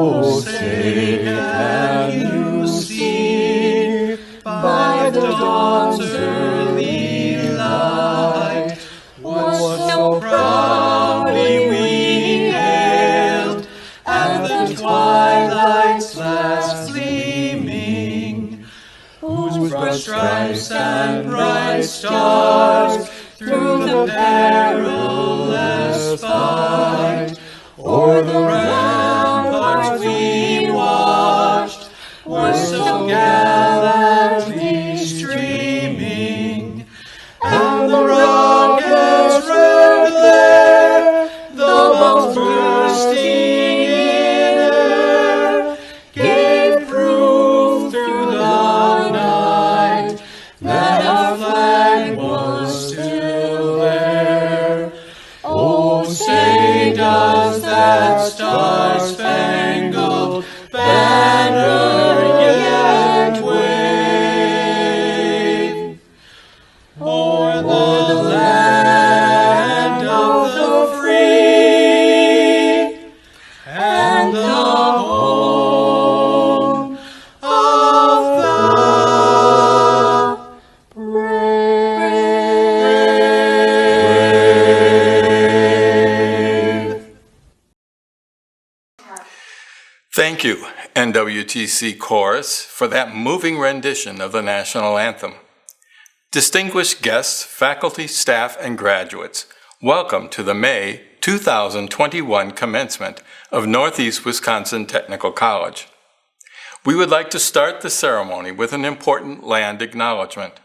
Oh, say can you see by the dawn's early light what so proudly we hailed at the twilight's last gleaming, whose broad stripes and bright stars through the perilous fight o'er the ramparts we watched were so gallantly streaming, and the rockets roared there, the bombs bursting in air, gave proof through the night that our flag was still there. Oh, say does that star-spangled banner yet wave o'er the land of the free and the home of the brave. Thank you, NWTC Chorus, for that moving rendition of the national anthem. Distinguished guests, faculty, staff, and graduates, welcome to the May 2021 commencement of Northeast Wisconsin Technical College. We would like to start the ceremony with an important land acknowledgement.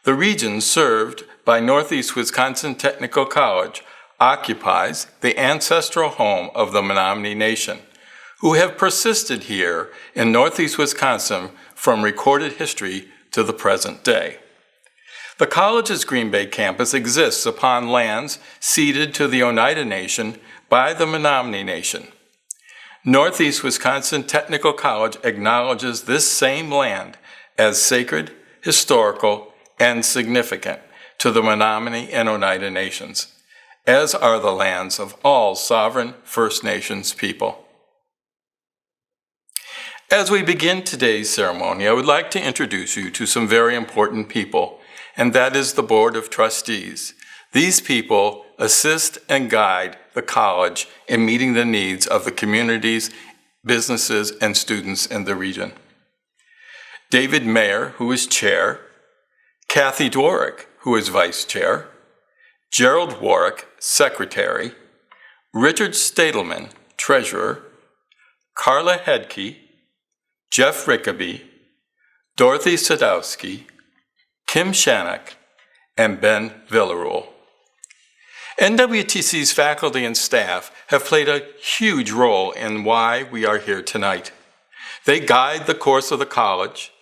The region served by Northeast Wisconsin Technical College occupies the ancestral home of the Menominee Nation, who have persisted here in Northeast Wisconsin from recorded history to the present day. The college's Green Bay campus exists upon lands ceded to the Oneida Nation by the Menominee Nation. Northeast Wisconsin Technical College acknowledges this same land as sacred, historical, and significant to the Menominee and Oneida Nations, as are the lands of all sovereign First Nations people. As we begin today's ceremony, I would like to introduce you to some very important people, and that is the Board of Trustees. These people assist and guide the college in meeting the needs of the communities, businesses, and students in the region. David Mayer, who is chair, Kathy Dworick, who is vice chair, Gerald Warwick, secretary, Richard Stadelman, treasurer, Carla Hedke, Jeff Rickaby, Dorothy Sadowski, Kim Shannock, and Ben Villarule. NWTC's faculty and staff have played a huge role in why we are here tonight. They guide the course of the college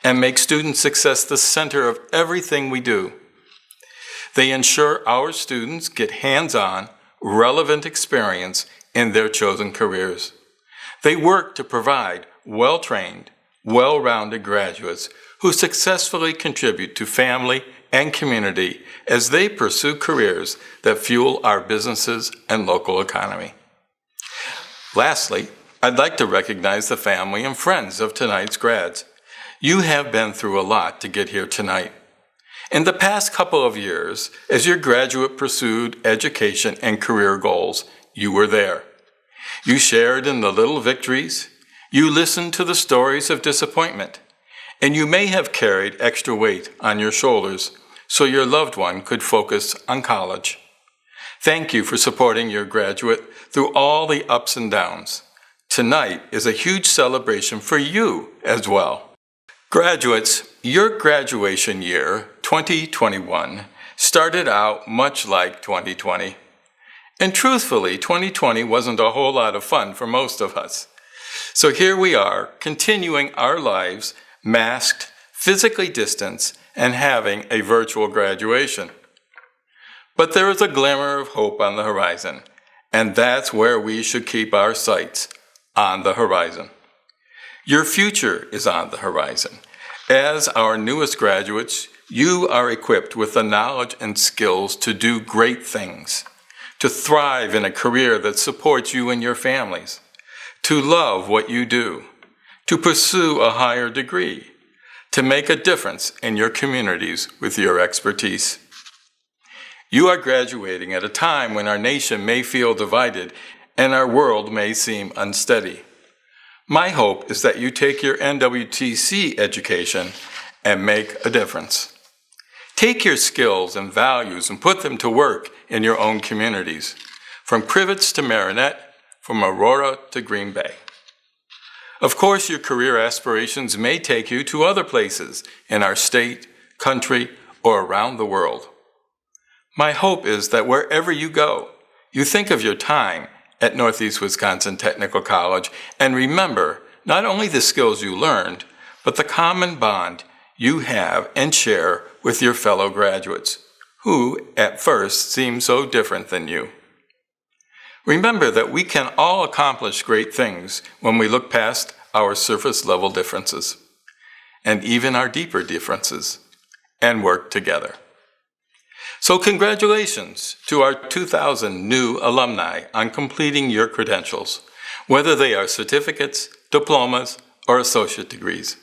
and make student success the center of everything we do. They ensure our students get hands-on, relevant experience in their chosen careers. They work to provide well-trained, well-rounded graduates who successfully contribute to family and community as they pursue careers that fuel our businesses and local economy. Lastly, I'd like to recognize the family and friends of tonight's grads. You have been through a lot to get here tonight. In the past couple of years, as your graduate pursued education and career goals, you were there. You shared in the little victories, you listened to the stories of disappointment, and you may have carried extra weight on your shoulders so your loved one could focus on college. Thank you for supporting your graduate through all the ups and downs. Tonight is a huge celebration for you as well. Graduates, your graduation year, 2021, started out much like 2020. And truthfully, 2020 wasn't a whole lot of fun for most of us. So here we are, continuing our lives masked, physically distanced, and having a virtual graduation. But there is a glimmer of hope on the horizon, and that's where we should keep our sights, on the horizon. Your future is on the horizon. As our newest graduates, you are equipped with the knowledge and skills to do great things, to thrive in a career that supports you and your families, to love what you do, to pursue a higher degree, to make a difference in your communities with your expertise. You are graduating at a time when our nation may feel divided and our world may seem unsteady. My hope is that you take your NWTC education and make a difference. Take your skills and values and put them to work in your own communities, from Crivets to Marinette, from Aurora to Green Bay. Of course, your career aspirations may take you to other places in our state, country, or around the world. My hope is that wherever you go, you think of your time at Northeast Wisconsin Technical College and remember not only the skills you learned, but the common bond you have and share with your fellow graduates, who at first seem so different than you. Remember that we can all accomplish great things when we look past our surface level differences, and even our deeper differences, and work together. So congratulations to our 2,000 new alumni on completing your credentials, whether they are certificates, diplomas, or associate degrees.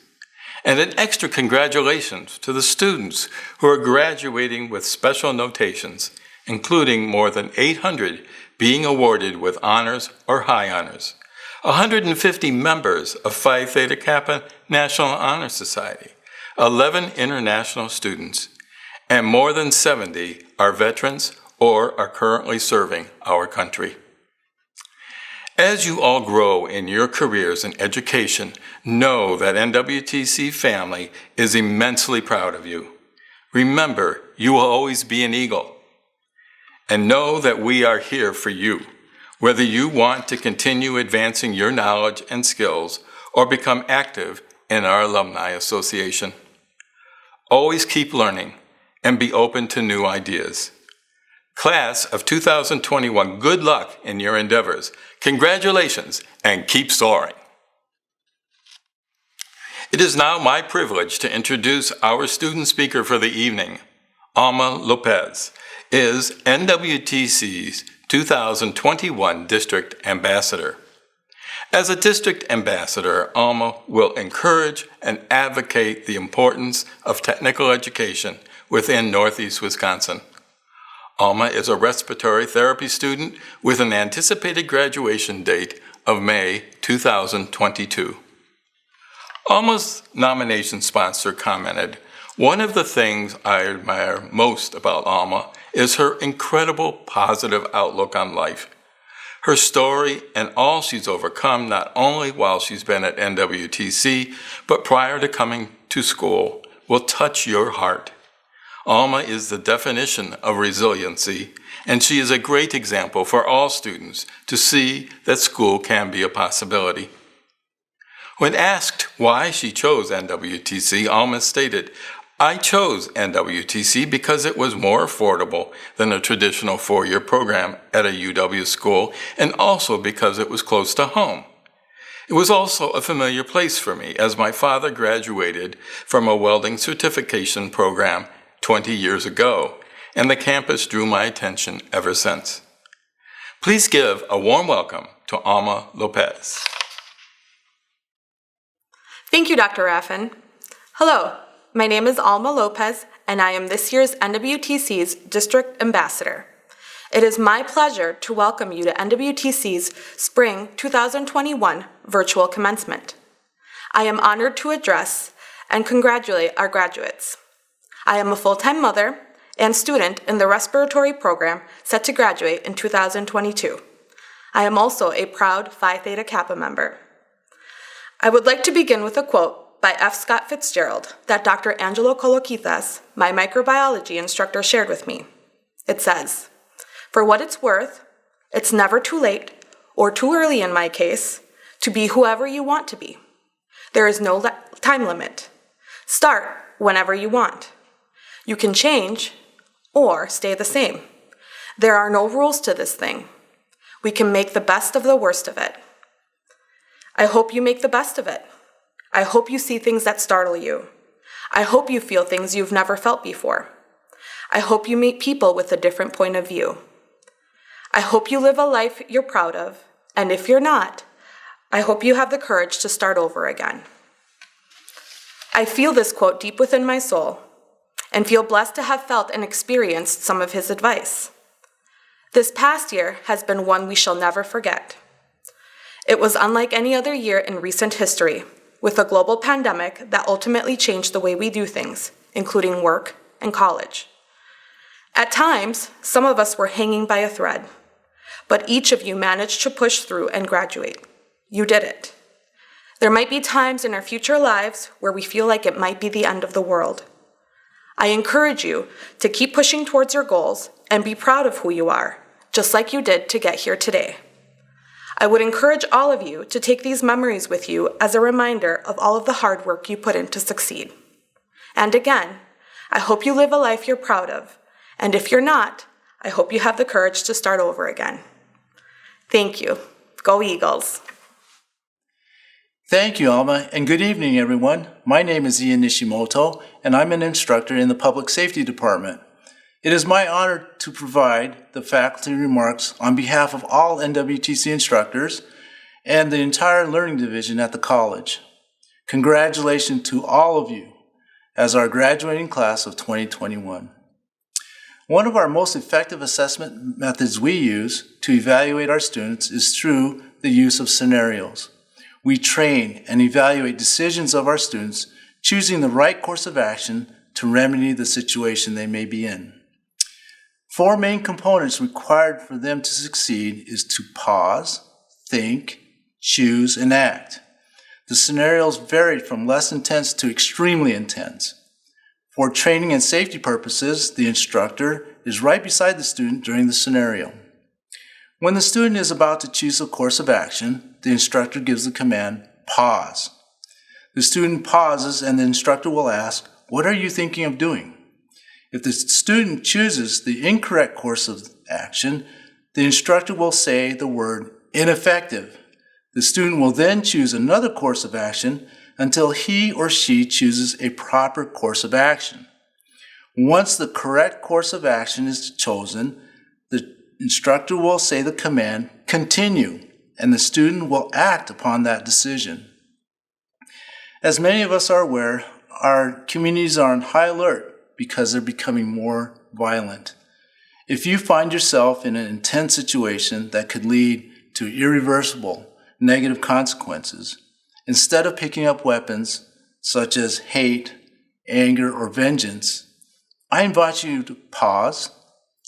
And an extra congratulations to the students who are graduating with special notations, including more than 800 being awarded with honors or high honors, 150 members of Phi Theta Kappa National Honor Society, 11 international students, and more than 70 are veterans or are currently serving our country. As you all grow in your careers and education, know that NWTC family is immensely proud of you. Remember, you will always be an eagle. And know that we are here for you, whether you want to continue advancing your knowledge and skills or become active in our Alumni Association. Always keep learning and be open to new ideas. Class of 2021, good luck in your endeavors. Congratulations, and keep soaring. It is now my privilege to introduce our student speaker for the evening. Alma Lopez is NWTC's 2021 District Ambassador. As a District Ambassador, Alma will encourage and advocate the importance of technical education within Northeast Wisconsin. Alma is a respiratory therapy student with an anticipated graduation date of May 2022. Alma's nomination sponsor commented, "One of the things I admire most about Alma is her incredible positive outlook on life. Her story and all she's overcome, not only while she's been at NWTC, but prior to coming to school, will touch your heart. Alma is the definition of resiliency, and she is a great example for all students to see that school can be a possibility." When asked why she chose NWTC, Alma stated, "I chose NWTC because it was more affordable than a traditional four-year program at a UW school, and also because it was close to home. It was also a familiar place for me, as my father graduated from a welding certification program 20 years ago, and the campus drew my attention ever since." Please give a warm welcome to Alma Lopez. Thank you, Dr. Raffin. Hello, my name is Alma Lopez, and I am this year's NWTC's District Ambassador. It is my pleasure to welcome you to NWTC's Spring 2021 Virtual Commencement. I am honored to address and congratulate our graduates. I am a full-time mother and student in the respiratory program set to graduate in 2022. I am also a proud Phi Theta Kappa member. I would like to begin with a quote by F. Scott Fitzgerald that Dr. Angelo Coloquitas, my microbiology instructor, shared with me. It says, "For what it's worth, it's never too late, or too early in my case, to be whoever you want to be. There is no time limit. Start whenever you want. You can change or stay the same. There are no rules to this thing. We can make the best of the worst of it. I hope you make the best of it. I hope you see things that startle you. I hope you feel things you've never felt before. I hope you meet people with a different point of view. I hope you live a life you're proud of, and if you're not, I hope you have the courage to start over again. I feel this quote deep within my soul and feel blessed to have felt and experienced some of his advice. This past year has been one we shall never forget. It was unlike any other year in recent history, with a global pandemic that ultimately changed the way we do things, including work and college. At times, some of us were hanging by a thread, but each of you managed to push through and graduate. You did it. There might be times in our future lives where we feel like it might be the end of the world. I encourage you to keep pushing towards your goals and be proud of who you are, just like you did to get here today. I would encourage all of you to take these memories with you as a reminder of all of the hard work you put in to succeed. And again, I hope you live a life you're proud of, and if you're not, I hope you have the courage to start over again. Thank you. Go Eagles. Thank you, Alma, and good evening, everyone. My name is Ian Nishimoto, and I'm an instructor in the Public Safety Department. It is my honor to provide the faculty remarks on behalf of all NWTC instructors and the entire Learning Division at the college. Congratulations to all of you as our graduating class of 2021. One of our most effective assessment methods we use to evaluate our students is through the use of scenarios. We train and evaluate decisions of our students, choosing the right course of action to remedy the situation they may be in. 4 main components required for them to succeed is to pause, think, choose, and act. The scenarios varied from less intense to extremely intense. For training and safety purposes, the instructor is right beside the student during the scenario. When the student is about to choose a course of action, the instructor gives the command, pause. The student pauses and the instructor will ask, "What are you thinking of doing?" If the student chooses the incorrect course of action, the instructor will say the word ineffective. The student will then choose another course of action until he or she chooses a proper course of action. Once the correct course of action is chosen, the instructor will say the command continue, and the student will act upon that decision. As many of us are aware, our communities are on high alert because they're becoming more violent. If you find yourself in an intense situation that could lead to irreversible negative consequences, instead of picking up weapons such as hate, anger, or vengeance, I invite you to pause,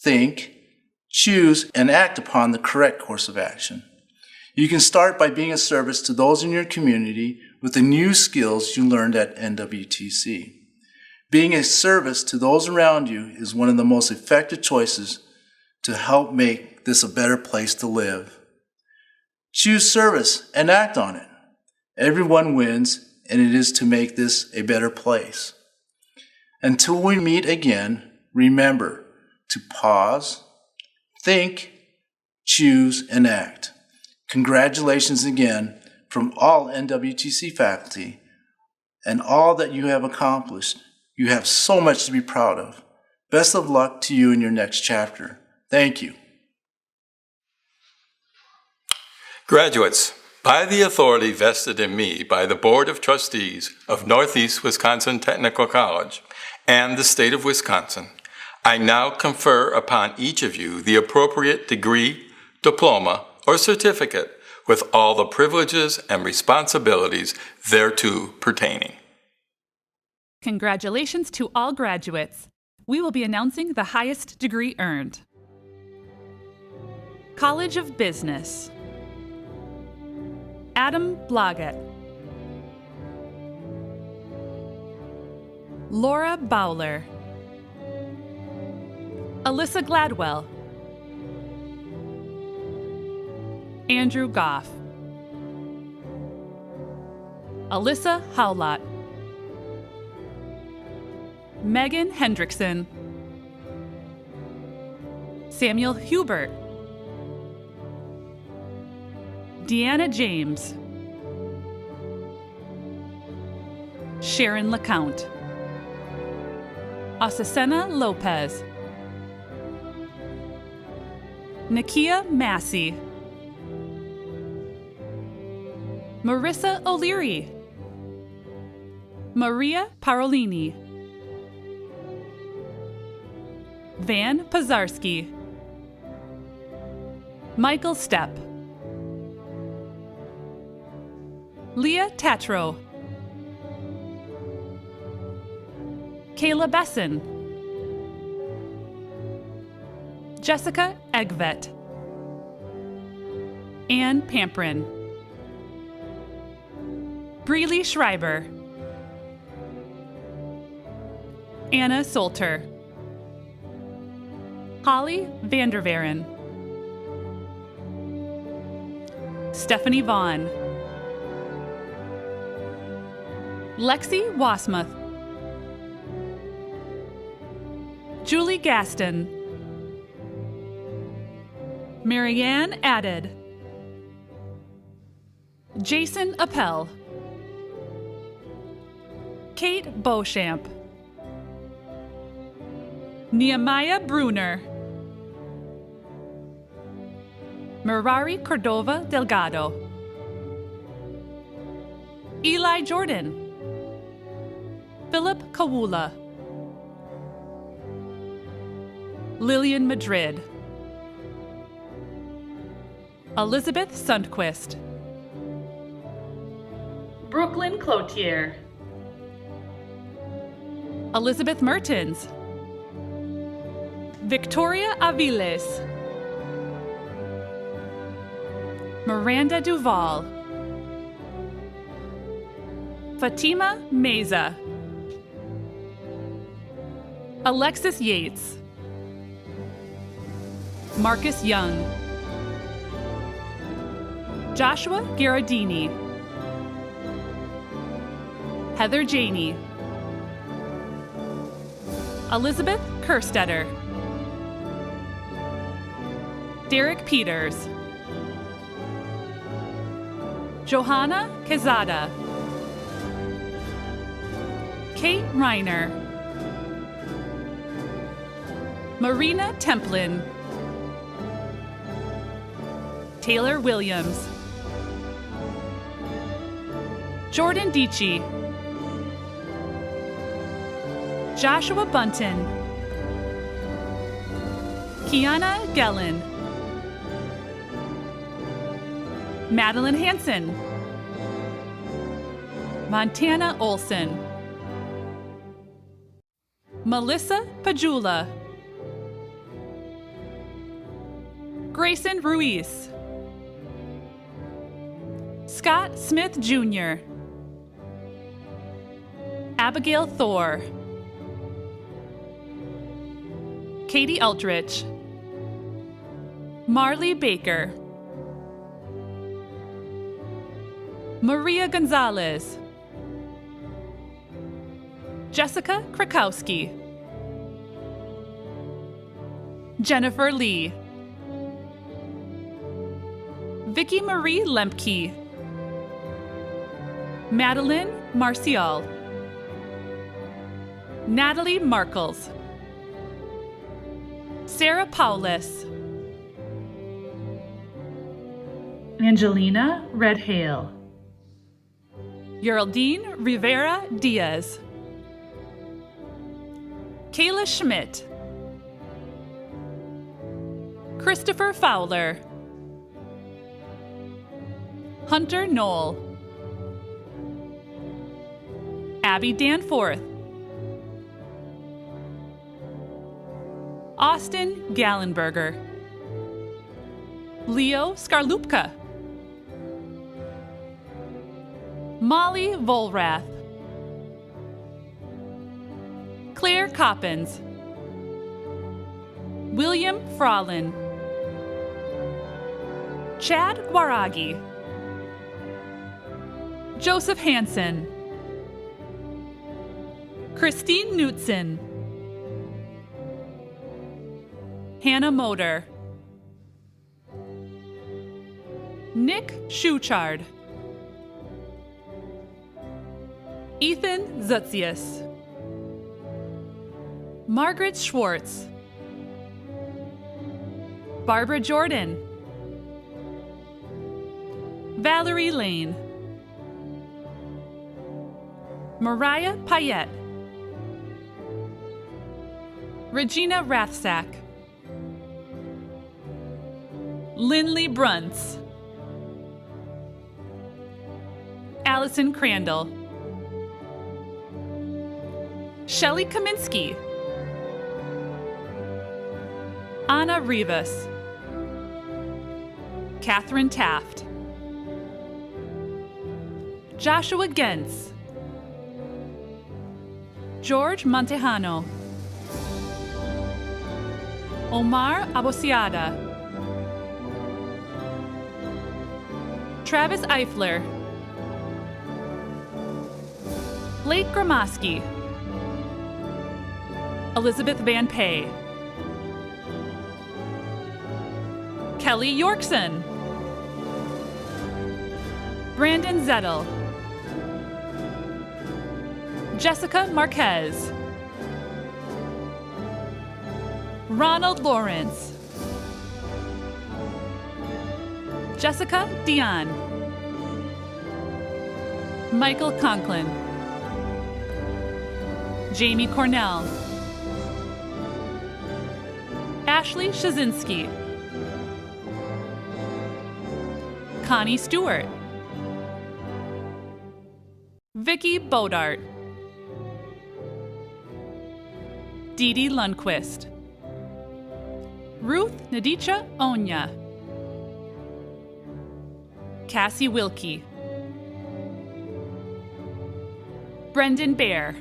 think, choose, and act upon the correct course of action. You can start by being a service to those in your community with the new skills you learned at NWTC. Being a service to those around you is one of the most effective choices to help make this a better place to live. Choose service and act on it. Everyone wins, and it is to make this a better place. Until we meet again, remember to pause, think, choose, and act. Congratulations again from all NWTC faculty and all that you have accomplished. You have so much to be proud of. Best of luck to you in your next chapter. Thank you. Graduates, by the authority vested in me by the Board of Trustees of Northeast Wisconsin Technical College and the state of Wisconsin, I now confer upon each of you the appropriate degree, diploma, or certificate with all the privileges and responsibilities thereto pertaining. Congratulations to all graduates. We will be announcing the highest degree earned. College of Business. Adam Blodgett. Laura Bowler. Alyssa Gladwell. Andrew Goff. Alyssa Howlott. Megan Hendrickson. Samuel Hubert. Deanna James. Sharon LeCount. Asusena Lopez. Nakia Massey. Marissa O'Leary, Maria Parolini, Van Pazarski, Michael Stepp, Leah Tatro, Kayla Besson, Jessica Egvet, Ann Pamprin, Breely Schreiber, Anna Solter, Holly Vandervaren, Stephanie Vaughn, Lexi Wasmuth, Julie Gaston, Marianne Added, Jason Appel, Kate Beauchamp, Nehemiah Bruner, Merari Cordova Delgado, Eli Jordan, Philip Kawula, Lillian Madrid, Elizabeth Sundquist, Brooklyn Cloutier, Elizabeth Mertens, Victoria Aviles, Miranda Duval, Fatima Meza, Alexis Yates, Marcus Young, Joshua Gherardini, Heather Janey, Elizabeth Kerstetter, Derek Peters, Johanna Quezada, Kate Reiner, Marina Templin, Taylor Williams, Jordan Dici, Joshua Bunton, Kiana Gellin, Madeline Hansen, Montana Olson, Melissa Pajula, Grayson Ruiz, Scott Smith Jr., Abigail Thor, Katie Eldridge, Marley Baker, Maria Gonzalez, Jessica Krakowski, Jennifer Lee, Vicky Marie Lemke, Madeline Marcial, Natalie Markles, Sarah Paulus, Angelina Redhale, Geraldine Rivera Diaz, Kayla Schmidt, Christopher Fowler, Hunter Knoll, Abby Danforth, Austin Gallenberger, Leo Skarlupka, Molly Volrath, Claire Coppins, William Frolin, Chad Guaragi, Joseph Hansen, Christine Knutson, Hannah Motor, Nick Schuchard, Ethan Zutzius, Margaret Schwartz, Barbara Jordan, Valerie Lane, Mariah Payette, Regina Rathsack, Lindley Bruntz, Allison Crandall, Shelley Kaminsky, Anna Rivas, Catherine Taft, Joshua Gentz, George Montejano, Omar Abosiada, Travis Eifler, Blake Gramoski, Elizabeth Van Pay, Kelly Yorkson, Brandon Zettel, Jessica Marquez, Ronald Lawrence, Jessica Dion, Michael Conklin, Jamie Cornell, Ashley Shazinski, Connie Stewart, Vicky Bodart, Dee Dee Lundquist, Ruth Nadicha Onya, Cassie Wilkie, Brendan Bear,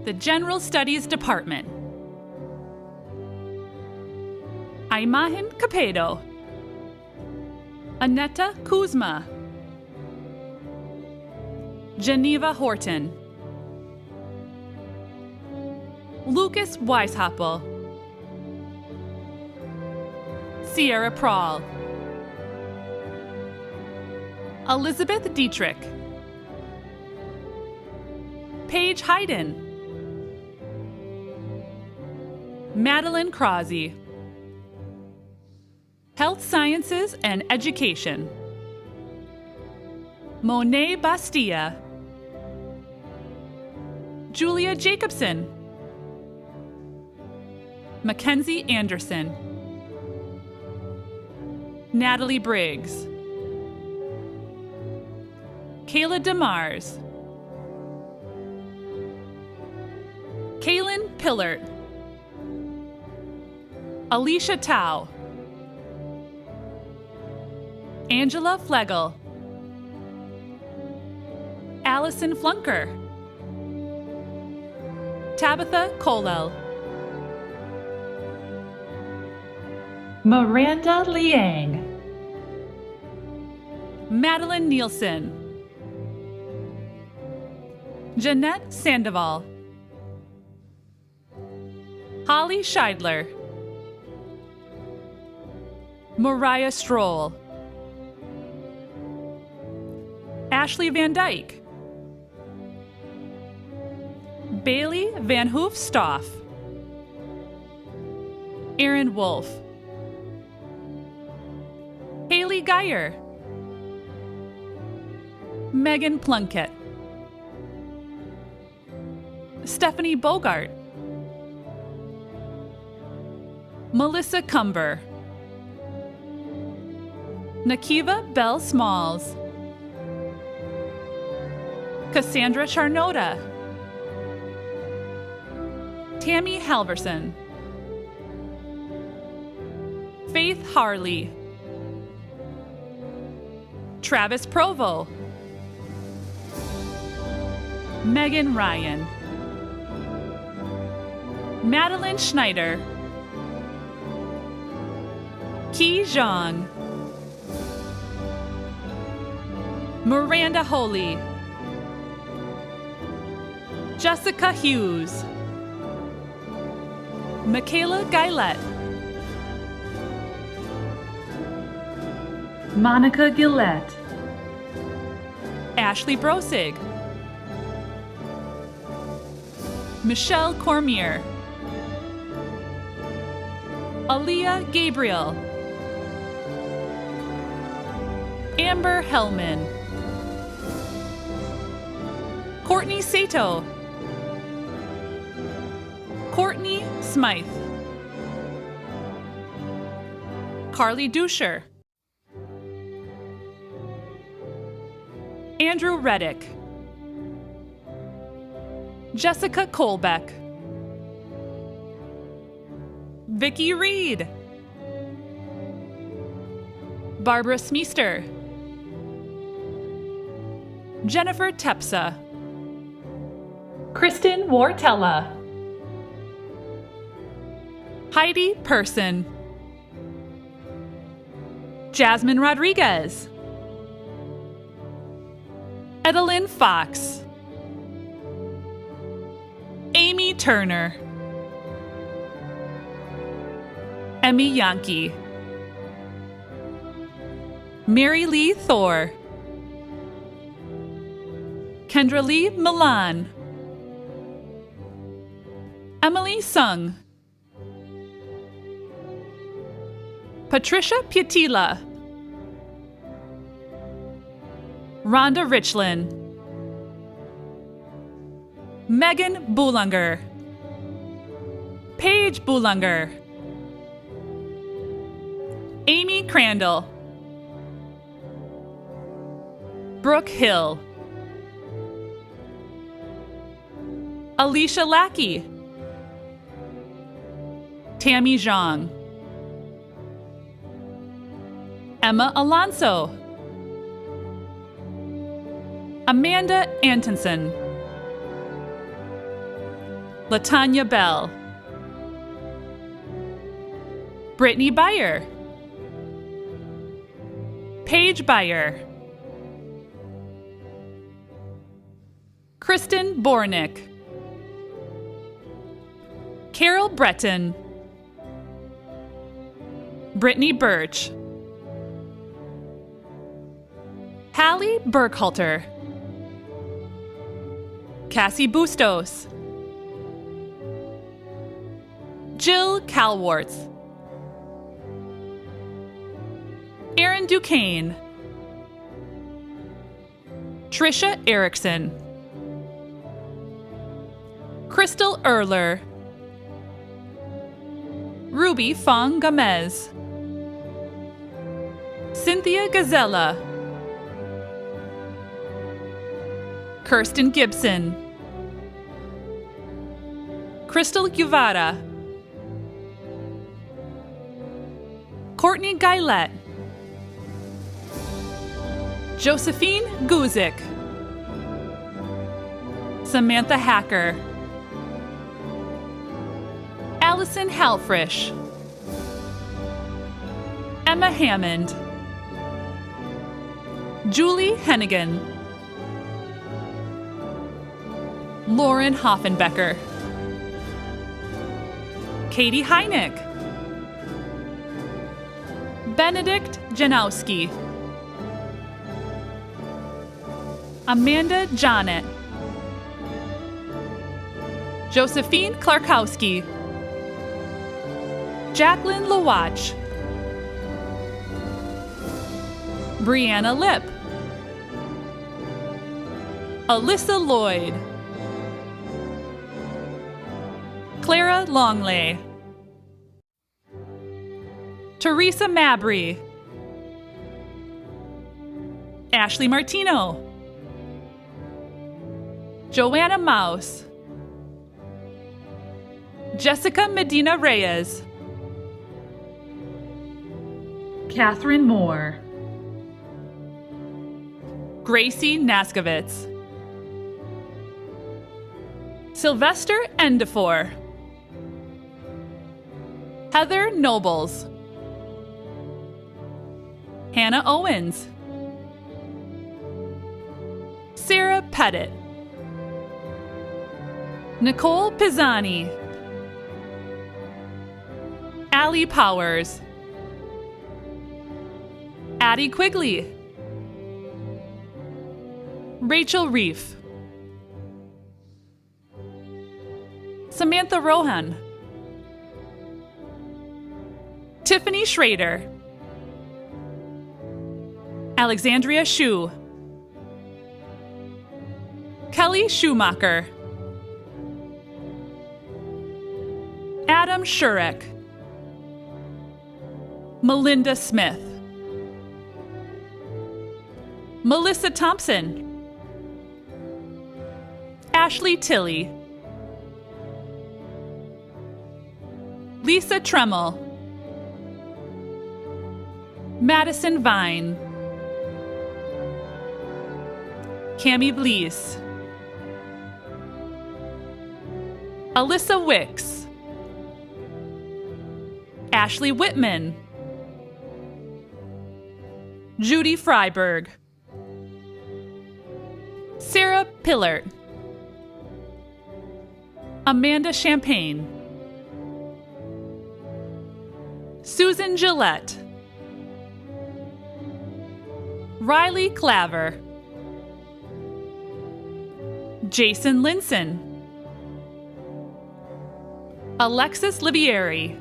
the General Studies Department, Aimahin Capedo, Aneta Kuzma, Geneva Horton, Lucas Weishappel, Sierra Prahl, Elizabeth Dietrich, Paige Hayden, Madeline Crosby, Health Sciences and Education, Monet Bastia, Julia Jacobson, Mackenzie Anderson, Natalie Briggs, Kayla DeMars, Kaylin Pillard, Alicia Tao, Angela Flegel, Allison Flunker, Tabitha Colel, Miranda Liang, Madeline Nielsen, Jeanette Sandoval, Holly Scheidler, Mariah Stroll, Ashley Van Dyke, Bailey Van Hoof Stoff, Aaron Wolf, Haley Geyer, Megan Plunkett, Stephanie Bogart, Melissa Cumber, Nakiva Bell Smalls, Cassandra Charnota, Tammy Halverson, Faith Harley, Travis Provo, Megan Ryan, Madeline Schneider, Qi Zhang, Miranda Holy, Jessica Hughes, Michaela Gillette, Monica Gillette, Ashley Brosig, Michelle Cormier, Aaliyah Gabriel, Amber Hellman, Courtney Sato, Courtney Smythe, Carly Duscher, Andrew Reddick, Jessica Colbeck, Vicky Reed, Barbara Smeester, Jennifer Tepsa, Kristen Wartella, Heidi Person, Jasmine Rodriguez, Edelyn Fox, Amy Turner, Emmy Yankee, Mary Lee Thor, Kendra Lee Milan, Emily Sung, Patricia Piatila, Rhonda Richland, Megan Boulanger, Paige Boulanger, Amy Crandall, Brooke Hill, Alicia Lackey, Tammy Zhang, Emma Alonso, Amanda Antonson, Latanya Bell, Brittany Beyer, Paige Beyer, Kristen Bornick, Carol Breton, Brittany Birch, Hallie Burkhalter, Cassie Bustos, Jill Calwarts, Aaron Duquesne, Trisha Erickson, Crystal Erler, Ruby Fong Gomez, Cynthia Gazella, Kirsten Gibson, Crystal Guevara, Courtney Guylet, Josephine Guzik, Samantha Hacker, Allison Halfrish, Emma Hammond, Julie Hennigan, Lauren Hoffenbecker, Katie Heineck, Benedict Janowski, Amanda Johnnet, Josephine Clarkowski, Jacqueline Lawatch, Brianna Lip, Alyssa Lloyd, Clara Longley, Teresa Mabry, Ashley Martino, Joanna Mouse, Jessica Medina Reyes, Catherine Moore, Gracie Naskovitz, Sylvester Endefor, Heather Nobles, Hannah Owens, Sarah Pettit, Nicole Pisani, Allie Powers, Addie Quigley, Rachel Reef, Samantha Rohan, Tiffany Schrader, Alexandria Shu, Kelly Schumacher. Adam Shurek. Melinda Smith. Melissa Thompson. Ashley Tilley. Lisa Tremmel. Madison Vine. Cami Blees. Alyssa Wicks. Ashley Whitman. Judy Freiberg. Sarah Pillard. Amanda Champagne. Susan Gillette. Riley Claver. Jason Linson. Alexis Libieri.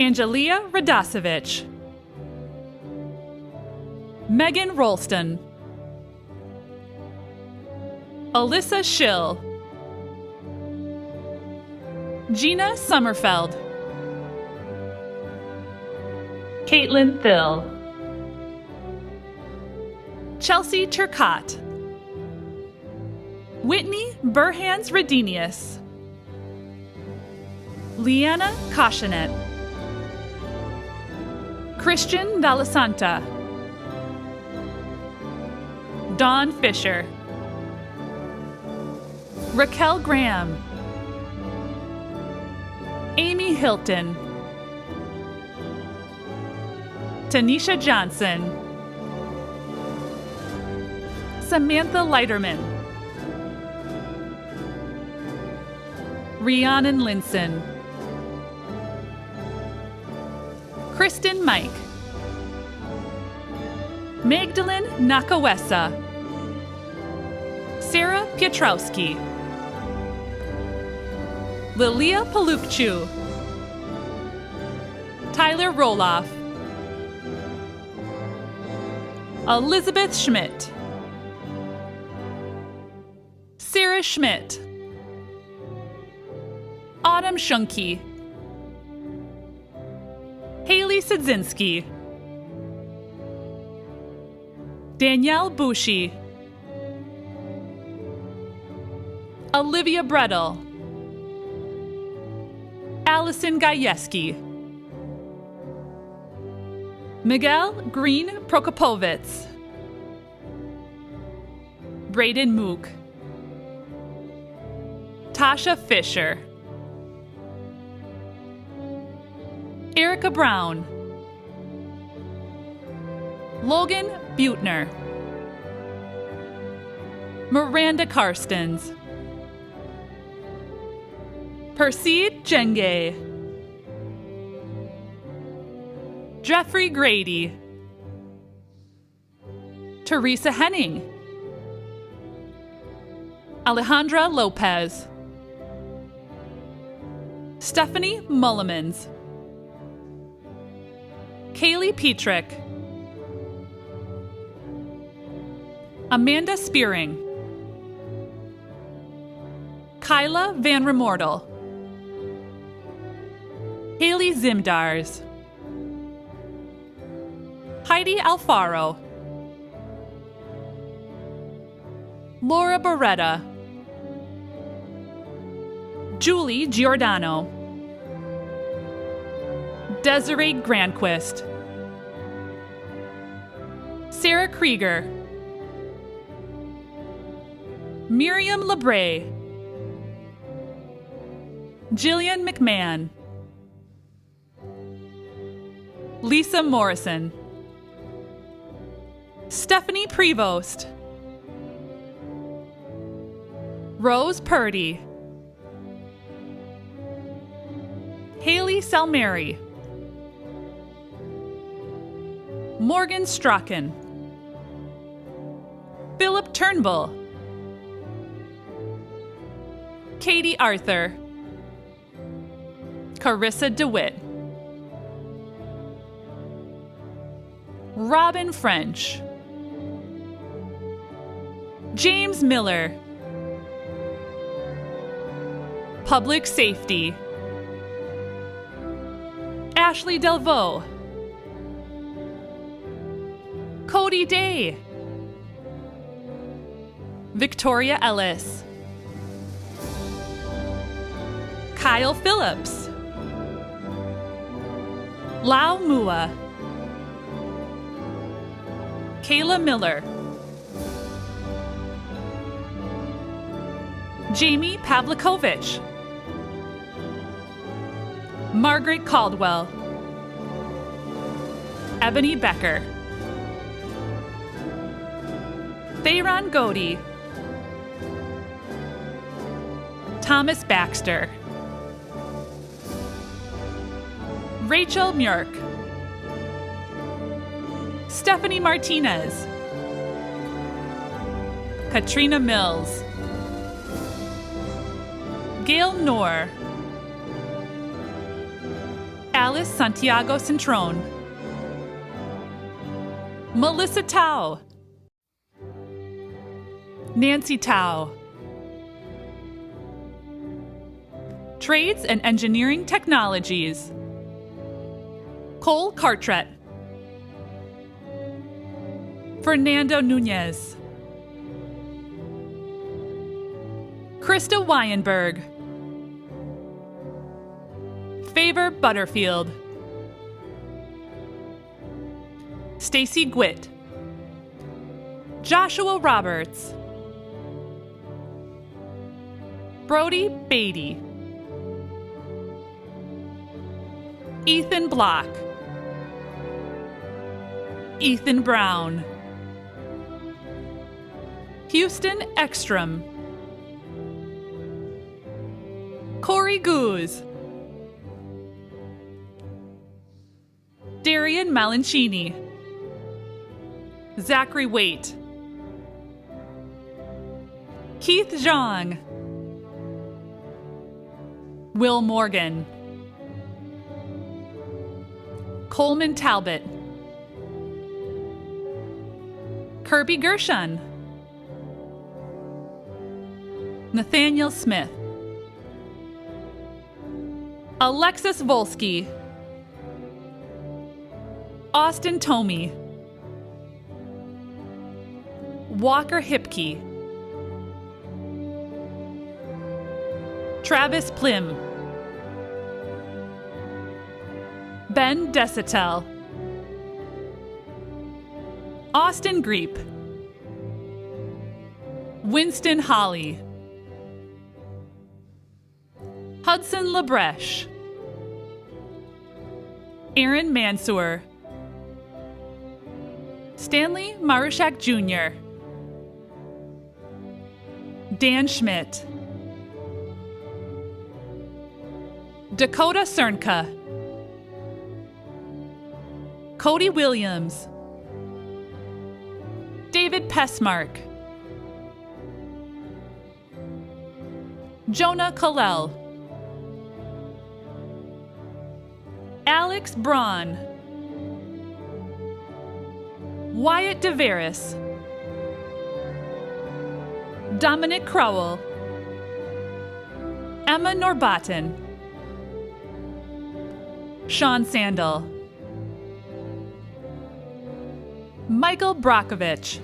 Angelia Radosevich. Megan Rolston. Alyssa Schill. Gina Sommerfeld. Caitlin Thill. Chelsea Turcotte. Whitney Burhans Redenius. Leanna Cautionet. Christian Dallasanta. Dawn Fisher. Raquel Graham. Amy Hilton. Tanisha Johnson. Samantha Leiterman. Rhiannon Linson. Kristen Mike. Magdalene Nakawesa. Sarah Pietrowski. Lilia Palukchu. Tyler Roloff. Elizabeth Schmidt. Sarah Schmidt. Autumn Shunke. Haley Sidzinski. Danielle Bushi. Olivia Brettel. Allison Gajewski. Miguel Green Prokopovitz. Braden Mook. Tasha Fisher. Erica Brown. Logan Butner. Miranda Karstens. Perseid Jenge. Jeffrey Grady. Teresa Henning. Alejandra Lopez. Stephanie Mullimans. Kaylee Petrick. Amanda Spearing. Kyla Van Remortel. Haley Zimdars. Heidi Alfaro. Laura Beretta. Julie Giordano. Desiree Granquist. Sarah Krieger. Miriam LeBray. Jillian McMahon. Lisa Morrison. Stephanie Prevost. Rose Purdy. Haley Salmeri. Morgan Strachan. Philip Turnbull. Katie Arthur. Carissa DeWitt. Robin French. James Miller. Public Safety. Ashley Delvaux. Cody Day. Victoria Ellis. Kyle Phillips. Lau Mua. Kayla Miller. Jamie Pavlikovich. Margaret Caldwell. Ebony Becker. Thayron Godey. Thomas Baxter. Rachel Murk. Stephanie Martinez. Katrina Mills. Gail Knorr. Alice Santiago Centron. Melissa Tao. Nancy Tao. Trades and Engineering Technologies. Cole Cartret. Fernando Nunez. Krista Weinberg. Favor Butterfield. Stacy Gwitt. Joshua Roberts. Brody Beatty. Ethan Block. Ethan Brown. Houston Ekstrom. Corey Goose. Darian Malincini. Zachary Waite. Keith Zhang. Will Morgan. Coleman Talbot. Kirby Gershon. Nathaniel Smith. Alexis Volsky. Austin Tomey. Walker Hipke. Travis Plim. Ben Desitel. Austin Greep. Winston Holly. Hudson Labreche. Aaron Mansour. Stanley Marushak Jr. Dan Schmidt. Dakota Cernka. Cody Williams. David Pessmark. Jonah Kalel. Alex Braun. Wyatt DeVeris. Dominic Crowell. Emma Norbatten. Sean Sandel. Michael Brockovich.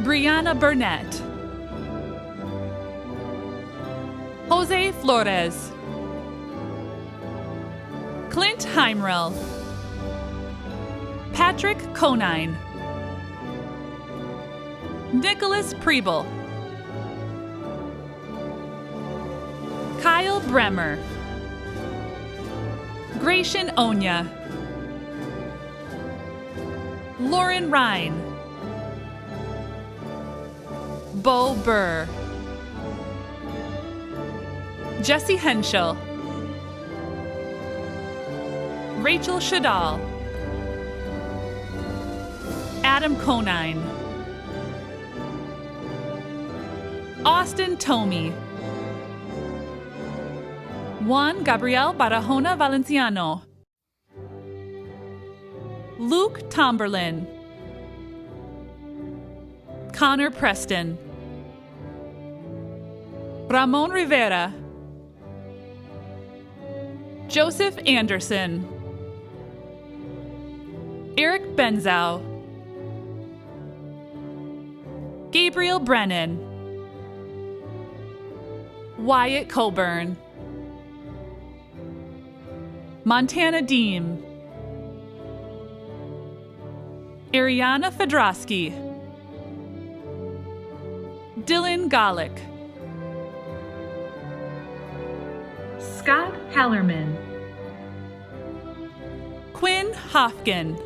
Brianna Burnett. Jose Flores. Clint Heimrell. Patrick Conine. Nicholas Preble. Kyle Bremer. Gratian Onya. Lauren Ryan. Bo Burr. Jesse Henschel. Rachel Shadal. Adam Conine. Austin Tomey. Juan Gabriel Barahona Valenciano. Luke Tomberlin. Connor Preston, Ramon Rivera, Joseph Anderson, Eric Benzow, Gabriel Brennan, Wyatt Colburn, Montana Deem, Ariana Fedrosky, Dylan Golick, Scott Hallerman, Quinn Hofkin,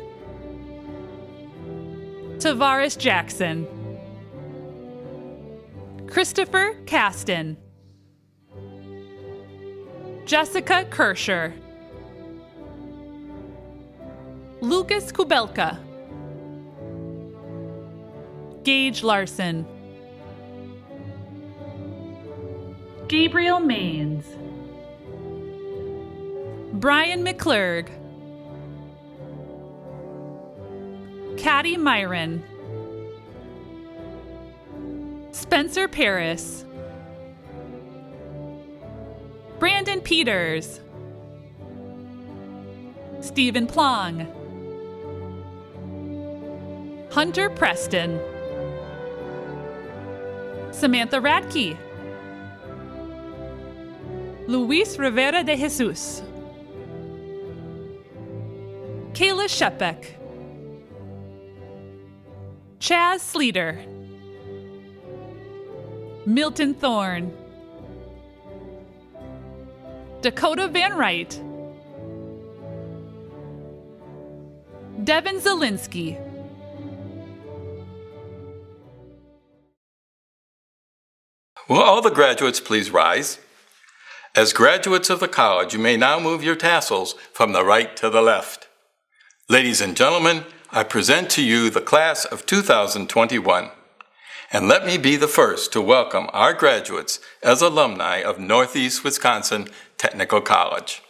Tavares Jackson, Christopher Caston, Jessica Kirscher, Lucas Kubelka, Gage Larson, Gabriel Maines, Brian McClurg, Caddy Myron, Spencer Paris, Brandon Peters, Stephen Plong, Hunter Preston, Samantha Radke, Luis Rivera de Jesus, Kayla Shepek, Chaz Sleater, Milton Thorne, Dakota Van Wright, Devin Zielinski, Will all the graduates please rise? As graduates of the college, you may now move your tassels from the right to the left. Ladies and gentlemen, I present to you the class of 2021. And let me be the first to welcome our graduates as alumni of Northeast Wisconsin Technical College.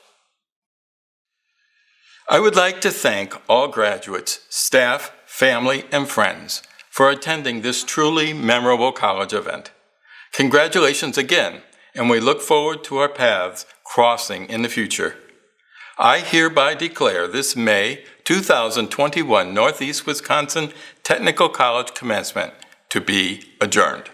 I would like to thank all graduates, staff, family, and friends for attending this truly memorable college event. Congratulations again, and we look forward to our paths crossing in the future. I hereby declare this May 2021 Northeast Wisconsin Technical College commencement to be adjourned.